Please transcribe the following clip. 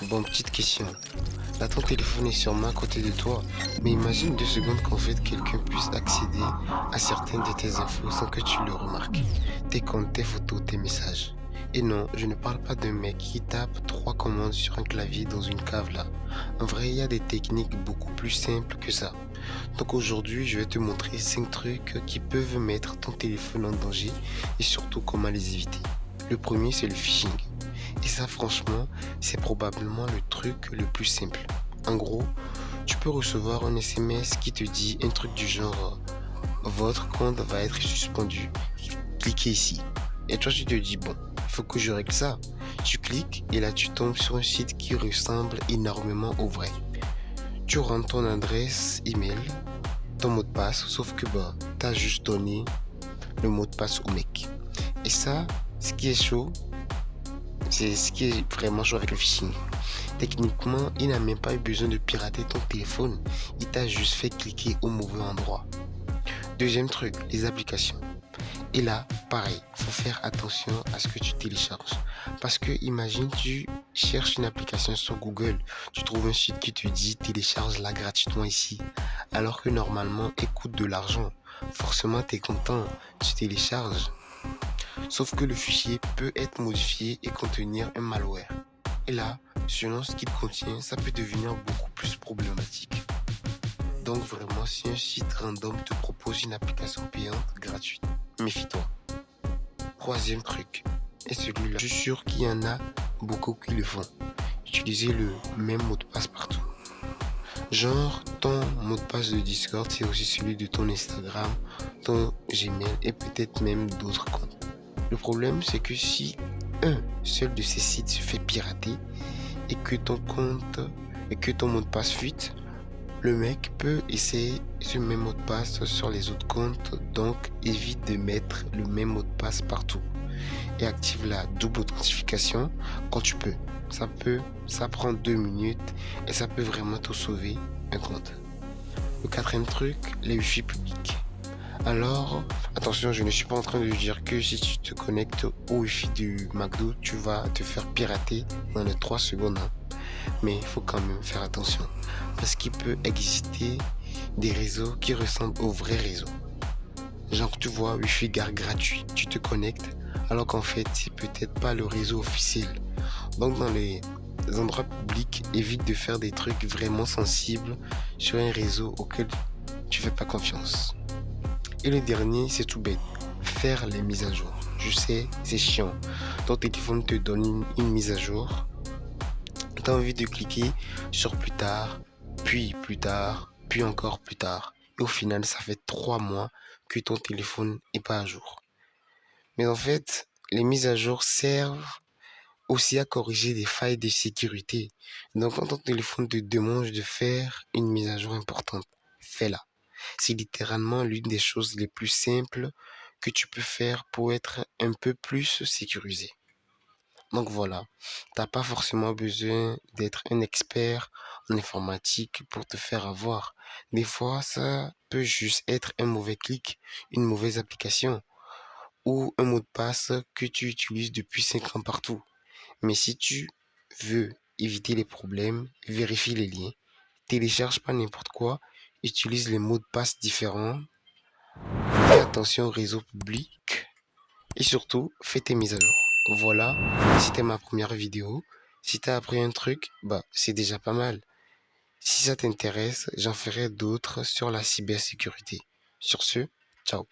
Bon, petite question. Là, ton téléphone est sûrement à côté de toi, mais imagine 2 secondes qu'en fait quelqu'un puisse accéder à certaines de tes infos sans que tu le remarques. Tes comptes, tes photos, tes messages. Et non, je ne parle pas d'un mec qui tape 3 commandes sur un clavier dans une cave là. En vrai, il y a des techniques beaucoup plus simples que ça. Donc aujourd'hui, je vais te montrer 5 trucs qui peuvent mettre ton téléphone en danger et surtout comment les éviter. Le premier, c'est le phishing. Et ça, franchement, c'est probablement le truc le plus simple. En gros, tu peux recevoir un SMS qui te dit un truc du genre votre compte va être suspendu. Cliquez ici. Et toi, tu te dis bon, il faut que je règle ça. Tu cliques et là, tu tombes sur un site qui ressemble énormément au vrai. Tu rentres ton adresse email, ton mot de passe, sauf que bah, t'as juste donné le mot de passe au mec. Et ça, ce qui est chaud, c'est ce qui est vraiment chaud avec le phishing. Techniquement, il n'a même pas eu besoin de pirater ton téléphone. Il t'a juste fait cliquer au mauvais endroit. Deuxième truc, les applications. Et là, pareil, faut faire attention à ce que tu télécharges. Parce que imagine, tu cherches une application sur Google, tu trouves un site qui te dit télécharge-la gratuitement ici. Alors que normalement, elle coûte de l'argent. Forcément, tu es content, tu télécharges. Sauf que le fichier peut être modifié et contenir un malware. Et là, selon ce qu'il contient, ça peut devenir beaucoup plus problématique. Donc vraiment, si un site random te propose une application payante gratuite, méfie-toi. Troisième truc, et celui-là, je suis sûr qu'il y en a beaucoup qui le font. Utilisez le même mot de passe partout. Genre, ton mot de passe de Discord, c'est aussi celui de ton Instagram, ton Gmail et peut-être même d'autres comptes. Le problème, c'est que si un seul de ces sites se fait pirater et que ton compte et que ton mot de passe fuite, le mec peut essayer ce même mot de passe sur les autres comptes, donc évite de mettre le même mot de passe partout et active la double authentification quand tu peux. Ça prend 2 minutes et ça peut vraiment te sauver un compte. Le quatrième truc, les wifi publics. Alors, attention, je ne suis pas en train de dire que si tu te connectes au wifi du McDo, tu vas te faire pirater dans les 3 secondes. Mais il faut quand même faire attention. Parce qu'il peut exister des réseaux qui ressemblent aux vrais réseaux. Genre, tu vois, Wi-Fi gratuit, tu te connectes, alors qu'en fait, c'est peut-être pas le réseau officiel. Donc, dans les endroits publics, évite de faire des trucs vraiment sensibles sur un réseau auquel tu fais pas confiance. Et le dernier, c'est tout bête. Faire les mises à jour. Je sais, c'est chiant. Ton téléphone te donne une mise à jour. Tu as envie de cliquer sur plus tard, puis encore plus tard. Et au final, ça fait 3 mois que ton téléphone n'est pas à jour. Mais en fait, les mises à jour servent aussi à corriger des failles de sécurité. Donc, quand ton téléphone te demande de faire une mise à jour importante, fais-la. C'est littéralement l'une des choses les plus simples que tu peux faire pour être un peu plus sécurisé. Donc voilà, t'as pas forcément besoin d'être un expert en informatique pour te faire avoir. Des fois, ça peut juste être un mauvais clic, une mauvaise application ou un mot de passe que tu utilises depuis 5 ans partout. Mais si tu veux éviter les problèmes, vérifie les liens, télécharge pas n'importe quoi, utilise les mots de passe différents, fais attention au réseau public et surtout, fais tes mises à jour. Voilà, c'était ma première vidéo. Si t'as appris un truc, bah c'est déjà pas mal. Si ça t'intéresse, j'en ferai d'autres sur la cybersécurité. Sur ce, ciao.